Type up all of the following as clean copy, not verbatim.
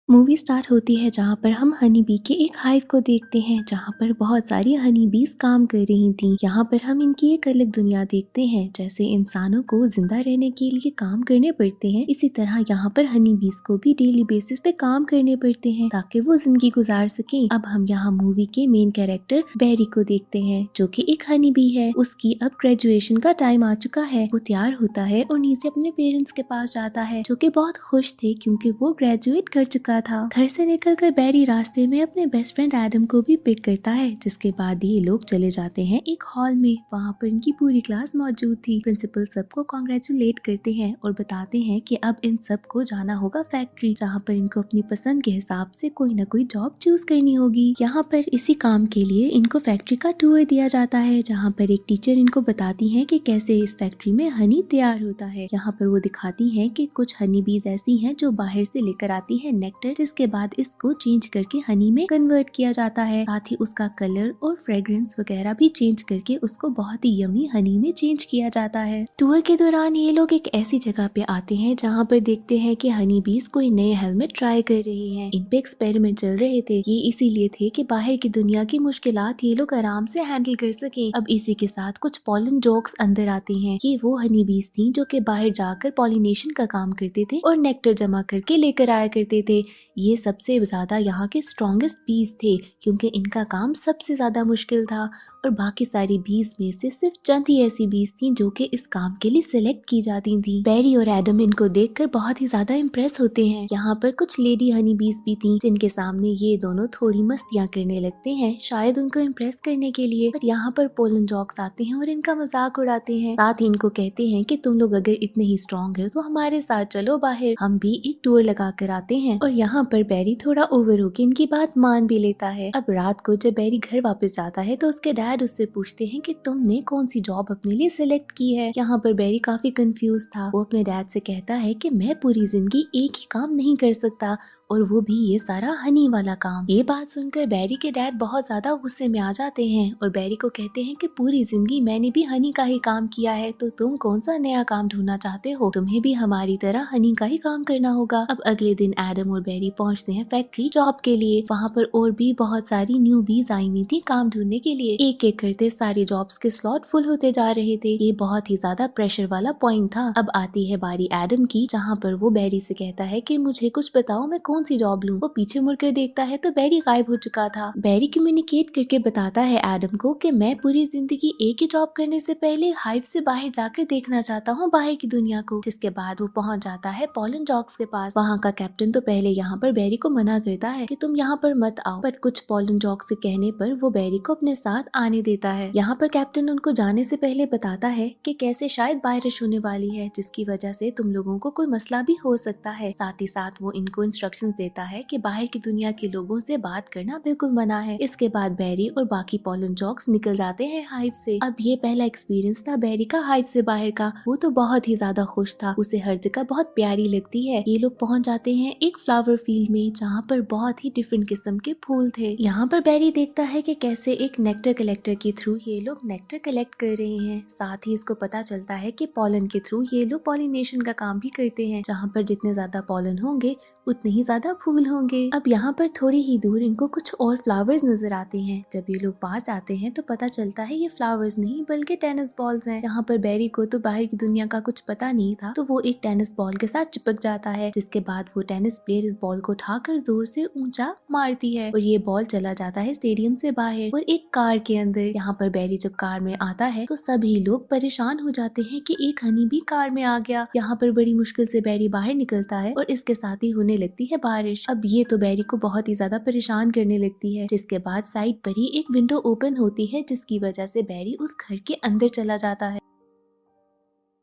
Movie start होती है जहाँ पर हम हनी बी के एक हाइव को देखते हैं जहाँ पर बहुत सारी हनी बीज काम कर रही थी। यहाँ पर हम इनकी एक अलग दुनिया देखते हैं। जैसे इंसानों को जिंदा रहने के लिए काम करने पड़ते हैं, इसी तरह यहाँ पर हनी बीज को भी डेली बेसिस पे काम करने पड़ते हैं ताकि वो जिंदगी गुजार सके। अब हम यहाँ मूवी के मेन कैरेक्टर बेरी को देखते हैं जो कि एक हनी बी है। उसकी अब ग्रेजुएशन का टाइम आ चुका है। वो तैयार होता है और नीचे अपने पेरेंट्स के पास जाता है जो कि बहुत खुश थे क्योंकि वो ग्रेजुएट कर चुका था। घर से निकलकर बेरी रास्ते में अपने बेस्ट फ्रेंड एडम को भी पिक करता है, जिसके बाद ये लोग चले जाते हैं एक हॉल में। वहाँ पर इनकी पूरी क्लास मौजूद थी। प्रिंसिपल सबको कॉन्ग्रेचुलेट करते हैं और बताते हैं कि अब इन सबको जाना होगा फैक्ट्री, जहाँ पर इनको अपनी पसंद के हिसाब से कोई ना कोई जॉब चूज करनी होगी। यहाँ पर इसी काम के लिए इनको फैक्ट्री का टूर दिया जाता है, जहाँ पर एक टीचर इनको बताती है कि कैसे इस फैक्ट्री में हनी तैयार होता है। यहाँ पर वो दिखाती है कि कुछ हनी बीज ऐसी हैं जो बाहर से लेकर आती है नेक्टर, जिसके बाद इसको चेंज करके हनी में कन्वर्ट किया जाता है। साथ ही उसका कलर और फ्रेग्रेंस वगैरह भी चेंज करके उसको बहुत ही यमी हनी में चेंज किया जाता है। टूर के दौरान ये लोग एक ऐसी जगह पे आते हैं जहाँ पर देखते हैं कि हनी बीज कोई नए हेलमेट ट्राई कर रही हैं। इन पे एक्सपेरिमेंट चल रहे थे। ये इसीलिए थे कि बाहर की दुनिया की मुश्किलात ये लोग आराम से हैंडल कर सके। अब इसी के साथ कुछ पॉलन जोक्स अंदर आते हैं। ये वो हनी बीज थी जो कि बाहर जाकर पॉलिनेशन का काम करते थे और नेक्टर जमा करके लेकर आया करते थे। ये सबसे ज्यादा यहाँ के स्ट्रॉन्गेस्ट बीज थे क्योंकि इनका काम सबसे ज्यादा मुश्किल था और बाकी सारी बीज में से सिर्फ चंद ही ऐसी बीज थी जो कि इस काम के लिए सिलेक्ट की जाती थी। बेरी और एडम इनको देखकर बहुत ही ज्यादा इम्प्रेस होते हैं। यहाँ पर कुछ लेडी हनी बीज भी थी जिनके सामने ये दोनों थोड़ी मस्तियाँ करने लगते हैं, शायद उनको इम्प्रेस करने के लिए। पर यहाँ पर पोलन जॉक्स आते हैं और इनका मजाक उड़ाते हैं। साथ ही इनको कहते हैं कि तुम लोग अगर इतने ही स्ट्रॉन्ग है तो हमारे साथ चलो बाहर, हम भी एक टूर लगा कर आते हैं। और यहाँ पर बेरी थोड़ा ओवर होके इनकी बात मान भी लेता है। अब रात को जब बेरी घर वापस जाता है तो उसके डैड उससे पूछते हैं कि तुमने कौन सी जॉब अपने लिए सिलेक्ट की है। यहाँ पर बेरी काफी कंफ्यूज था। वो अपने डैड से कहता है कि मैं पूरी जिंदगी एक ही काम नहीं कर सकता और वो भी ये सारा हनी वाला काम। ये बात सुनकर बेरी के डैड बहुत ज्यादा गुस्से में आ जाते हैं और बेरी को कहते हैं कि पूरी जिंदगी मैंने भी हनी का ही काम किया है, तो तुम कौन सा नया काम ढूंढना चाहते हो? तुम्हें भी हमारी तरह हनी का ही काम करना होगा। अब अगले दिन एडम और बेरी पहुंचते हैं फैक्ट्री जॉब के लिए। वहाँ पर और भी बहुत सारी न्यू बीज आई हुई थी काम ढूंढने के लिए। एक एक करते सारे जॉब्स के स्लॉट फुल होते जा रहे थे। ये बहुत ही ज्यादा प्रेशर वाला पॉइंट था। अब आती है बारी एडम की, जहाँ पर वो बेरी से कहता है कि मुझे कुछ बताओ, मैं कौन सी जॉब लूं? वो पीछे मुड़कर देखता है तो बेरी गायब हो चुका था। बेरी कम्युनिकेट करके बताता है एडम को कि मैं पूरी जिंदगी एक ही जॉब करने से पहले हाइव से बाहर जाकर देखना चाहता हूँ बाहर की दुनिया को। जिसके बाद वो पहुंच जाता है पॉलन जॉक्स के पास। वहाँ का कैप्टन तो पहले यहाँ पर बेरी को मना करता है कि तुम यहाँ पर मत आओ, पर कुछ पॉलन जॉक्स के कहने पर वो बेरी को अपने साथ आने देता है। यहाँ पर कैप्टन उनको जाने से पहले बताता है कि कैसे शायद बारिश होने वाली है, जिसकी वजह से तुम लोगों को कोई मसला भी हो सकता है। साथ ही साथ वो इनको इंस्ट्रक्शंस देता है कि बाहर की दुनिया के लोगों से बात करना बिल्कुल मना है। इसके बाद बेरी और बाकी पॉलन जॉक्स निकल जाते हैं हाइव से। अब ये पहला एक्सपीरियंस था बेरी का हाइव से बाहर का। वो तो बहुत ही ज्यादा खुश था, उसे हर जगह बहुत प्यारी लगती है। ये लोग पहुंच जाते हैं एक फ्लावर फील्ड में जहाँ पर बहुत ही डिफरेंट किस्म के फूल थे। यहाँ पर बेरी देखता है कि कैसे एक नेक्टर कलेक्टर के थ्रू ये लोग नेक्टर कलेक्ट कर रहे हैं। साथ ही इसको पता चलता है कि पॉलन के थ्रू ये लोग पॉलिनेशन का काम भी करते हैं, जहाँ पर जितने ज्यादा पॉलन होंगे उतने ही ज्यादा फूल होंगे। अब यहाँ पर थोड़ी ही दूर इनको कुछ और फ्लावर्स नजर आते हैं। जब ये लोग पास आते हैं तो पता चलता है ये फ्लावर्स नहीं बल्कि टेनिस बॉल्स हैं। यहाँ पर बेरी को तो बाहर की दुनिया का कुछ पता नहीं था, तो वो एक टेनिस बॉल के साथ चिपक जाता है। जिसके बाद वो टेनिस प्लेयर इस बॉल को उठाकर जोर से ऊंचा मारती है और ये बॉल चला जाता है स्टेडियम से बाहर और एक कार के अंदर। यहाँ पर बेरी जब कार में आता है तो सभी लोग परेशान हो जाते हैं कि एक हनी भी कार में आ गया। यहाँ पर बड़ी मुश्किल से बेरी बाहर निकलता है और इसके साथ ही होने लगती है बारिश। अब ये तो बेरी को बहुत ही ज्यादा परेशान करने लगती है। जिसके बाद साइड पर ही एक विंडो ओपन होती है, जिसकी वजह से बेरी उस घर के अंदर चला जाता है।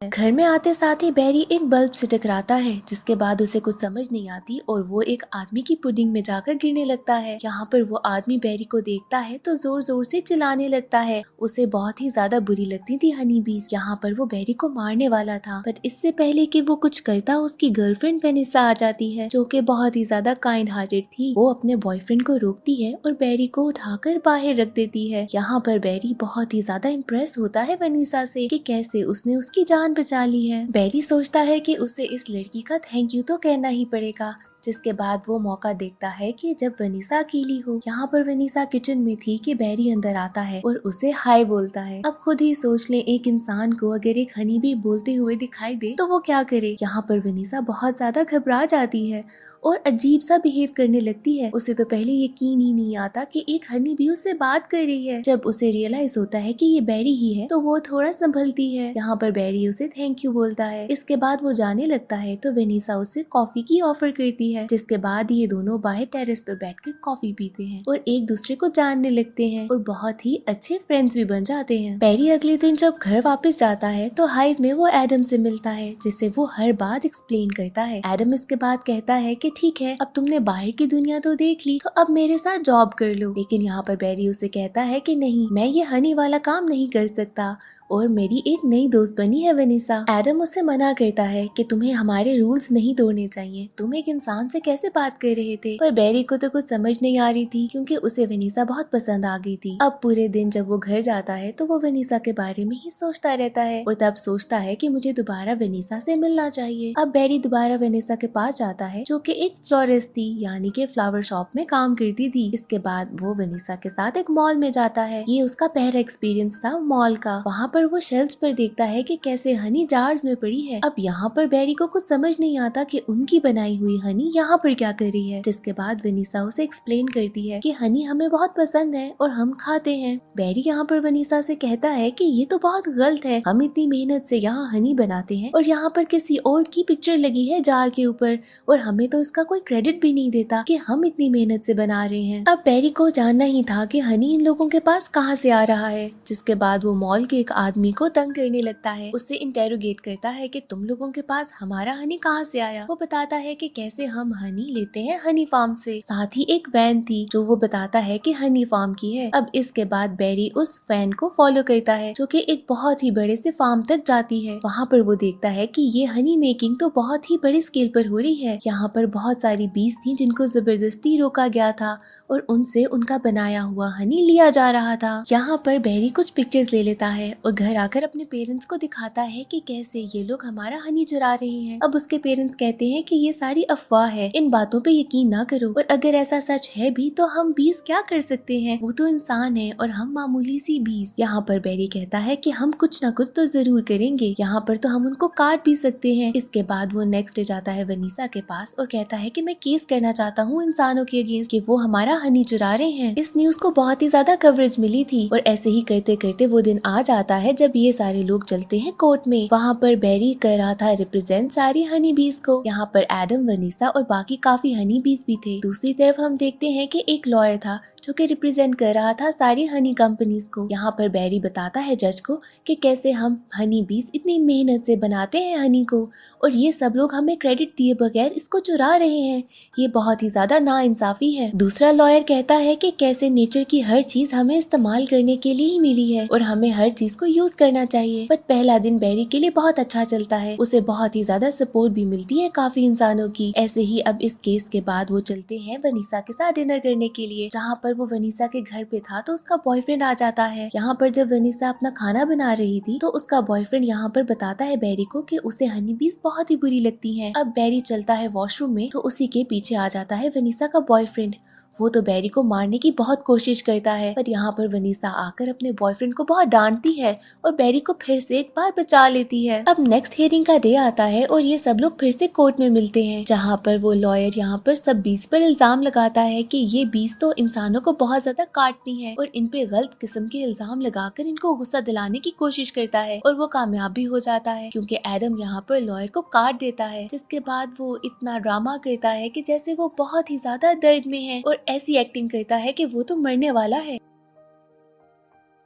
घर में आते साथ ही बेरी एक बल्ब से टकराता है, जिसके बाद उसे कुछ समझ नहीं आती और वो एक आदमी की पुडिंग में जाकर गिरने लगता है। यहाँ पर वो आदमी बेरी को देखता है तो जोर जोर से चिल्लाने लगता है। उसे बहुत ही ज्यादा बुरी लगती थी हनी बीज। यहाँ पर वो बेरी को मारने वाला था, पर इससे पहले कि वो कुछ करता उसकी गर्लफ्रेंड वेनेसा आ जाती है, जो कि बहुत ही ज्यादा काइंड हार्टेड थी। वो अपने बॉयफ्रेंड को रोकती है और बेरी को उठाकर बाहर रख देती है। यहाँ पर बेरी बहुत ही ज्यादा इम्प्रेस होता है वेनेसा से कि कैसे उसने उसकी जान बचा ली है। बेरी सोचता है कि उसे इस लड़की का थैंक यू तो कहना ही पड़ेगा, जिसके बाद वो मौका देखता है कि जब वनीसा अकेली हो। यहाँ पर वनीसा किचन में थी कि बैरी अंदर आता है और उसे हाय बोलता है। अब खुद ही सोच ले, एक इंसान को अगर एक हनी बी बोलते हुए दिखाई दे तो वो क्या करे। यहाँ पर वनीसा बहुत ज्यादा घबरा जाती है और अजीब सा बिहेव करने लगती है। उसे तो पहले यकीन ही नहीं आता कि एक हनी भी उससे बात कर रही है। जब उसे रियलाइज होता है कि ये बैरी ही है तो वो थोड़ा संभलती है। यहाँ पर बैरी उसे थैंक यू बोलता है। इसके बाद वो जाने लगता है तो वेनिसा उसे कॉफी की ऑफर करती है, जिसके बाद ये दोनों बाहर टेरेस पर बैठकर कॉफी पीते हैं और एक दूसरे को जानने लगते हैं और बहुत ही अच्छे फ्रेंड्स भी बन जाते हैं। बैरी अगले दिन जब घर वापस जाता है तो हाइव में वो एडम से मिलता है, जिससे वो हर बात एक्सप्लेन करता है। एडम इसके बाद कहता है कि ठीक है, अब तुमने बाहर की दुनिया तो देख ली, तो अब मेरे साथ जॉब कर लो। लेकिन यहाँ पर बैरी उसे कहता है कि नहीं, मैं ये हनी वाला काम नहीं कर सकता और मेरी एक नई दोस्त बनी है वनीसा। एडम उससे मना करता है कि तुम्हें हमारे रूल्स नहीं तोड़ने चाहिए, तुम एक इंसान से कैसे बात कर रहे थे। पर बैरी को तो कुछ समझ नहीं आ रही थी क्योंकि उसे वनीसा बहुत पसंद आ गई थी। अब पूरे दिन जब वो घर जाता है तो वो वनीसा के बारे में ही सोचता रहता है और तब सोचता है कि मुझे दोबारा वनीसा से मिलना चाहिए। अब बैरी दोबारा वनीसा के पास जाता है जो कि एक फ्लोरिस्ट थी, यानी कि फ्लावर शॉप में काम करती थी। इसके बाद वो वनीसा के साथ एक मॉल में जाता है। ये उसका पहला एक्सपीरियंस था मॉल का। वहाँ पर वो शेल्फ्स पर देखता है कि कैसे हनी जार्स में पड़ी है। अब यहाँ पर बैरी को कुछ समझ नहीं आता कि उनकी बनाई हुई हनी यहाँ पर क्या कर रही है। जिसके बाद वनीसा उसे एक्सप्लेन करती है कि हनी हमें बहुत पसंद है और हम खाते हैं। बैरी यहाँ पर वनीसा से कहता है कि ये तो बहुत गलत है, हम इतनी मेहनत से यहाँ हनी बनाते हैं और यहाँ पर किसी और की पिक्चर लगी है जार के ऊपर और हमें तो इसका कोई क्रेडिट भी नहीं देता कि हम इतनी मेहनत से बना रहे हैं। अब बैरी को जानना ही था कि हनी इन लोगों के पास कहाँ से आ रहा है। जिसके बाद वो मॉल के एक आदमी को तंग करने लगता है, उससे इंटेरोगेट करता है कि तुम लोगों के पास हमारा हनी कहाँ से आया। वो बताता है कि कैसे हम हनी लेते हैं हनी फार्म से। साथ ही एक वैन थी जो वो बताता है कि हनी फार्म की है। अब इसके बाद बैरी उस वैन को फॉलो करता है जो कि एक बहुत ही बड़े से फार्म तक जाती है। वहाँ पर वो देखता है कि ये हनी मेकिंग तो बहुत ही बड़ी स्केल पर हो रही है। यहाँ पर बहुत सारी बीज थी जिनको जबरदस्ती रोका गया था और उनसे उनका बनाया हुआ हनी लिया जा रहा था। यहाँ पर बैरी कुछ पिक्चर्स ले लेता है और घर आकर अपने पेरेंट्स को दिखाता है कि कैसे ये लोग हमारा हनी चुरा रहे हैं। अब उसके पेरेंट्स कहते हैं कि ये सारी अफवाह है, इन बातों पे यकीन ना करो, और अगर ऐसा सच है भी तो हम बीज क्या कर सकते हैं, वो तो इंसान है और हम मामूली सी बीज। यहाँ पर बैरी कहता है कि हम कुछ ना कुछ तो जरूर करेंगे, यहाँ पर तो हम उनको काट भी सकते हैं। इसके बाद वो नेक्स्ट डे जाता है वनीसा के पास और कहता है कि मैं केस करना चाहता हूँ इंसानों के अगेंस्ट कि वो हमारा हनी चुरा रहे हैं। इस न्यूज को बहुत ही ज्यादा कवरेज मिली थी और ऐसे ही करते करते वो दिन आ जाता है जब ये सारे लोग चलते हैं कोर्ट में। वहाँ पर बैरी कर रहा था रिप्रेजेंट सारी हनी बीज को। यहाँ पर एडम, वनीसा और बाकी काफी हनी बीज भी थे। दूसरी तरफ हम देखते हैं कि एक लॉयर था जो कि रिप्रेजेंट कर रहा था सारी हनी कंपनीज को। यहाँ पर बैरी बताता है जज को कि कैसे हम हनी बीज इतनी मेहनत से बनाते हैं हनी को और ये सब लोग हमें क्रेडिट दिए बगैर इसको चुरा रहे हैं, ये बहुत ही ज्यादा नाइंसाफी है। दूसरा लॉयर कहता है कि कैसे नेचर की हर चीज हमें इस्तेमाल करने के लिए ही मिली है और हमें हर चीज को यूज करना चाहिए। बट पहला दिन बैरी के लिए बहुत अच्छा चलता है, उसे बहुत ही ज्यादा सपोर्ट भी मिलती है काफी इंसानों की। ऐसे ही अब इस केस के बाद वो चलते हैं वनीसा के साथ डिनर करने के लिए। जहाँ पर वो वनीसा के घर पे था तो उसका बॉयफ्रेंड आ जाता है। यहाँ पर जब वनीसा अपना खाना बना रही थी तो उसका बॉयफ्रेंड यहाँ पर बताता है बैरी को कि उसे हनी बीज बहुत ही बुरी लगती हैं। अब बैरी चलता है वॉशरूम में तो उसी के पीछे आ जाता है वनीसा का बॉयफ्रेंड। वो तो बैरी को मारने की बहुत कोशिश करता है, पर यहाँ पर वनीसा आकर अपने बॉयफ्रेंड को बहुत डांटती है और बैरी को फिर से एक बार बचा लेती है। अब नेक्स्ट हियरिंग का डे आता है और ये सब लोग फिर से कोर्ट में मिलते हैं, जहाँ पर वो लॉयर यहाँ पर सब बीज पर इल्जाम लगाता है कि ये बीज तो इंसानों को बहुत ज्यादा काटती है और इन पे गलत किस्म के इल्जाम लगाकर इनको गुस्सा दिलाने की कोशिश करता है और वो कामयाब भी हो जाता है क्योंकि एडम यहाँ पर लॉयर को काट देता है। जिसके बाद वो इतना ड्रामा करता है कि जैसे वो बहुत ही ज्यादा दर्द में है और ऐसी एक्टिंग करता है कि वो तो मरने वाला है।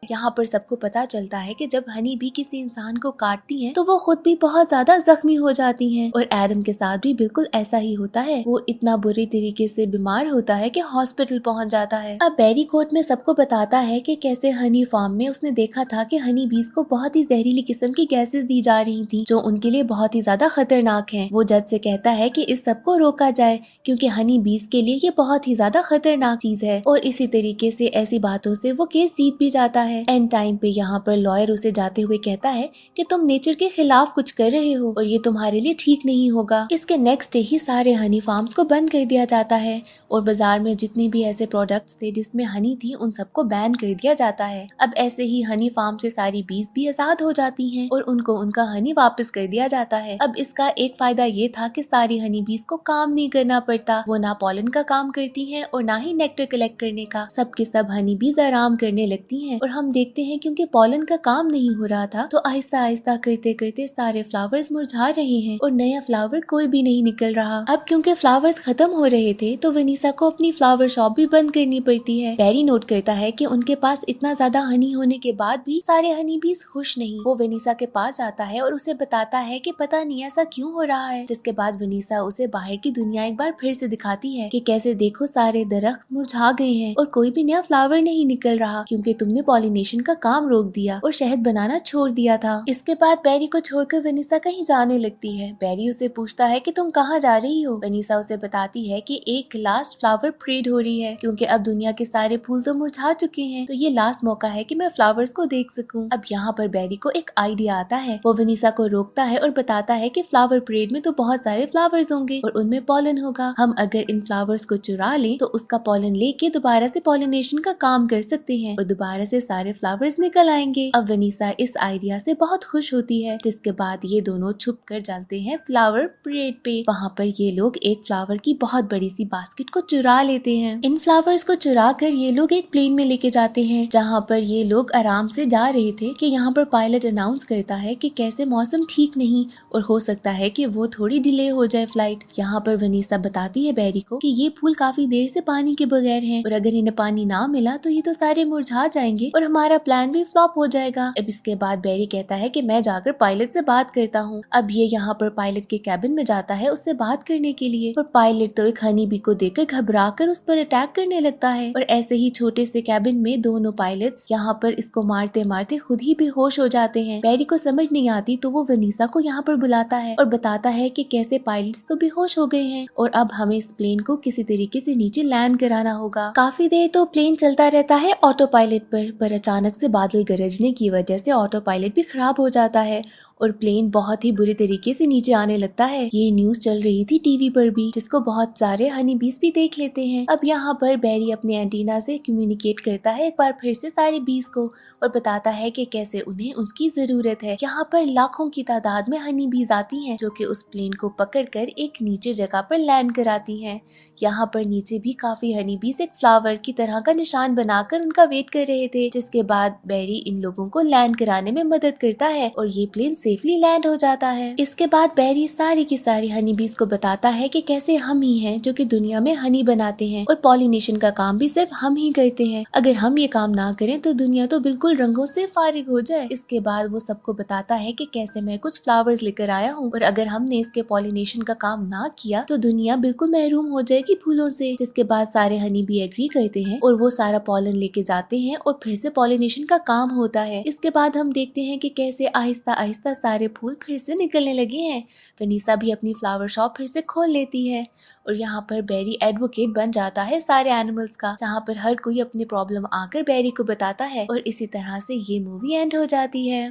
यहाँ पर सबको पता चलता है कि जब हनी भी किसी इंसान को काटती हैं तो वो खुद भी बहुत ज्यादा जख्मी हो जाती हैं और एडम के साथ भी बिल्कुल ऐसा ही होता है। वो इतना बुरी तरीके से बीमार होता है कि हॉस्पिटल पहुंच जाता है। अब बैरी कोर्ट में सबको बताता है कि कैसे हनी फार्म में उसने देखा था कि हनी बीज को बहुत ही जहरीली किस्म की गैसेस दी जा रही थी जो उनके लिए बहुत ही ज्यादा खतरनाक है। वो जज से कहता है कि इस सब को रोका जाए क्योंकि हनी बीज के लिए ये बहुत ही ज्यादा खतरनाक चीज है और इसी तरीके से ऐसी बातों से वो केस जीत भी जाता है है। एंड टाइम पे यहाँ पर लॉयर उसे जाते हुए कहता है कि तुम नेचर के खिलाफ कुछ कर रहे हो और ये तुम्हारे लिए ठीक नहीं होगा। इसके नेक्स्ट डे ही सारे हनी फार्म्स को बंद कर दिया जाता है और बाजार में जितनी भी ऐसे प्रोडक्ट्स थे जिसमें हनी थी उन सबको बैन कर दिया जाता है। अब ऐसे ही हनी फार्म से सारी बीज भी आजाद हो जाती हैं और उनको उनका हनी वापस कर दिया जाता है। अब इसका एक फायदा ये था कि सारी हनी बीज को काम नहीं करना पड़ता, वो ना पॉलन का काम करती हैं और ना ही नेक्टर कलेक्ट करने का। सबके सब हनी बीज आराम करने लगती हैं और हम देखते हैं क्योंकि पॉलन का काम नहीं हो रहा था तो आहिस्ता आहिस्ता करते करते सारे फ्लावर्स मुरझा रहे हैं और नया फ्लावर कोई भी नहीं निकल रहा। अब क्योंकि फ्लावर्स खत्म हो रहे थे तो वनीसा को अपनी फ्लावर शॉप भी बंद करनी पड़ती है। बैरी नोट करता है कि उनके पास इतना ज्यादा हनी होने के बाद भी सारे हनी बीज खुश नहीं। वो वनीसा के पास जाता है और उसे बताता है कि पता नहीं ऐसा क्यों हो रहा है, जिसके बाद वनीसा उसे बाहर की दुनिया एक बार फिर से दिखाती है कि कैसे देखो सारे दरख्त मुरझा गए हैं और कोई भी नया फ्लावर नहीं निकल रहा क्योंकि तुमने पॉलिनेशन का काम रोक दिया और शहद बनाना छोड़ दिया था। इसके बाद बैरी को छोड़कर वनीसा कहीं जाने लगती है। बैरी उसे पूछता है कि तुम कहाँ जा रही हो। वनीसा उसे बताती है कि एक लास्ट फ्लावर परेड हो रही है क्योंकि अब दुनिया के सारे फूल तो मुरझा चुके हैं तो ये लास्ट मौका है कि मैं फ्लावर्स को देख सकूं। अब यहाँ पर बैरी को एक आइडिया आता है। वो वनीसा को रोकता है और बताता है कि फ्लावर परेड में तो बहुत सारे फ्लावर्स होंगे और उनमें पॉलन होगा। हम अगर इन फ्लावर्स को चुरा लें तो उसका पॉलन लेके दोबारा से पॉलिनेशन का काम कर सकते हैं और दोबारा से सारे फ्लावर्स निकल आएंगे। अब वनीसा इस आइडिया से बहुत खुश होती है, जिसके बाद ये दोनों छुप कर जाते हैं फ्लावर परेड पे। वहाँ पर ये लोग एक फ्लावर की बहुत बड़ी सी बास्केट को चुरा लेते हैं। इन फ्लावर्स को चुरा कर ये लोग एक प्लेन में लेके जाते हैं जहाँ पर ये लोग आराम से जा रहे थे कि यहाँ पर पायलट अनाउंस करता है कि कैसे मौसम ठीक नहीं और हो सकता है कि वो थोड़ी डिले हो जाए फ्लाइट। यहाँ पर वनीसा बताती है बैरी को कि ये फूल काफी देर से पानी के बगैर हैं और अगर इन्हें पानी ना मिला तो ये तो सारे मुरझा जाएंगे और हमारा प्लान भी फ्लॉप हो जाएगा। अब इसके बाद बैरी कहता है कि मैं जाकर पायलट से बात करता हूँ। अब ये यहाँ पर पायलट के कैबिन में जाता है उससे बात करने के लिए और पायलट तो एक हनी बी को देखकर घबरा कर उस पर अटैक करने लगता है और ऐसे ही छोटे से कैबिन में दोनों पायलट्स यहाँ पर इसको मारते मारते खुद ही बेहोश हो जाते हैं। बैरी को समझ नहीं आती तो वो वनीसा को यहाँ पर बुलाता है और बताता है कि कैसे पायलट्स तो बेहोश हो गए हैं और अब हमें इस प्लेन को किसी तरीके से नीचे लैंड कराना होगा। काफी देर तो प्लेन चलता रहता है ऑटो पायलट पर अचानक से बादल गरजने की वजह से ऑटो पायलट भी खराब हो जाता है और प्लेन बहुत ही बुरे तरीके से नीचे आने लगता है। ये न्यूज चल रही थी टीवी पर भी, जिसको बहुत सारे हनी बीज भी देख लेते हैं। अब यहाँ पर बैरी अपने एंटीना से कम्युनिकेट करता है एक बार फिर से सारे बीज को और बताता है कि कैसे उन्हें उसकी जरूरत है। यहाँ पर लाखों की तादाद में हनी बीज आती हैं जो कि उस प्लेन को पकड़कर एक नीचे जगह पर लैंड कराती हैं। यहाँ पर नीचे भी काफी हनी बीज एक फ्लावर की तरह का निशान बनाकर उनका वेट कर रहे थे, जिसके बाद बैरी इन लोगों को लैंड कराने में मदद करता है और ये प्लेन सेफली लैंड हो जाता है। इसके बाद बैरी सारी की सारी हनी बीज को बताता है कि कैसे हम ही हैं जो कि दुनिया में हनी बनाते हैं और पॉलिनेशन का काम भी सिर्फ हम ही करते हैं। अगर हम ये काम ना करें तो दुनिया तो बिल्कुल रंगों से फारिग हो जाए। इसके बाद वो सबको बताता है कि कैसे मैं कुछ फ्लावर्स लेकर आया हूँ और अगर हमने इसके पॉलिनेशन का काम ना किया तो दुनिया बिल्कुल महरूम हो जाएगी फूलों से। जिसके बाद सारे हनी बी एग्री करते हैं और वो सारा पॉलन लेके जाते हैं और फिर से पॉलिनेशन का काम होता है। इसके बाद हम देखते हैं कि कैसे आहिस्ता आहिस्ता सारे फूल फिर से निकलने लगे हैं। वनीसा भी अपनी फ्लावर शॉप फिर से खोल लेती है और यहाँ पर बैरी एडवोकेट बन जाता है सारे एनिमल्स का, जहाँ पर हर कोई अपनी प्रॉब्लम आकर बैरी को बताता है और इसी तरह से ये मूवी एंड हो जाती है।